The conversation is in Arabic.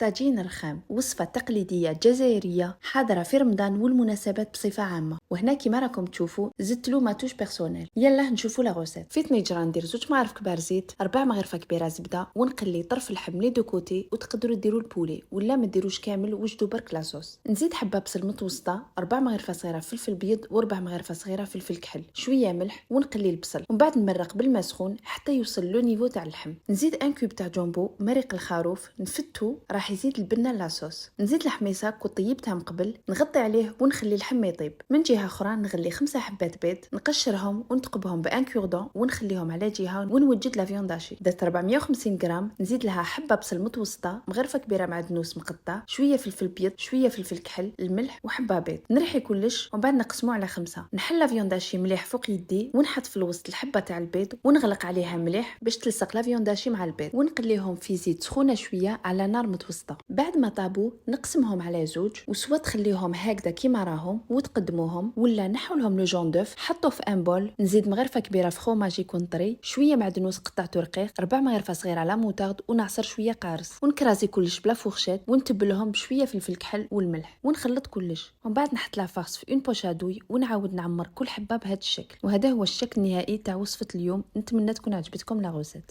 طاجين رخام، وصفة تقليدية جزائرية حاضرة في رمضان والمناسبات بصفة عامة. وهنا كيما راكم تشوفوا زدت له ماتوش بيرسونيل. يلا نشوفوا لا غوسيت. في طنجرة ندير 2 مغارف كبار زيت، 4 مغارف كبيرة زبدة، ونقلي طرف اللحم لي دو كوتي. وتقدروا ديروا البولي ولا ما ديروش كامل وجدوا برك لاصوص. نزيد حبة بصل متوسطة، 4 مغارف صغيرة فلفل بيض، و4 مغارف صغيرة فلفل كحل، شوية ملح، ونقلي البصل ومن بعد نمرق بالماء سخون حتى يوصل لو نيفو تاع اللحم. نزيد ان كوب تاع جامبو مريق الخروف نفتو، راح يزيد البنه لاصوص. نزيد الحميصه كنت طيبتها من قبل، نغطي عليه ونخلي اللحم يطيب. من جهه اخرى نغلي 5 حبات بيض، نقشرهم ونتقبهم بان كوردون ونخليهم على جهه. ونوجد لا فيونداشي، درت 450 غرام. نزيد لها حبه بصل متوسطه، مغرفه كبيره معدنوس مقطع، شويه فلفل بيض، شويه فلفل كحل، الملح وحبه بيض. نرحي كلش ومن بعد نقسموه على 5. نحل لا فيونداشي مليح فوق يدي ونحط في الوسط الحبه تاع البيض ونغلق عليها مليح باش تلصق لا فيونداشي مع البيض. ونقليهم في زيت سخونه شويه على نار متوسطه. بعد ما طابوا نقسمهم على زوج، وسوا تخليهم هكذا كيما راهم وتقدموهم، ولا نحولهم لو جون دوف. حطوا في ان بول. نزيد مغرفه كبيره فخوماج يكون طري، شويه معدنوس قطعته رقيق، 4 مغرفه صغيره على موتارد، ونعصر شويه قارص. ونكرازي كلش بلا فورشيت ونتبلهم بشويه فلفل الكحل والملح ونخلط كلش. ومن بعد نحط لا فارس في اون بوشادوي ونعاود نعمر كل حبه بهذا الشكل. وهذا هو الشكل النهائي تاع وصفه اليوم. نتمنى تكون عجبتكم لا غوسيت.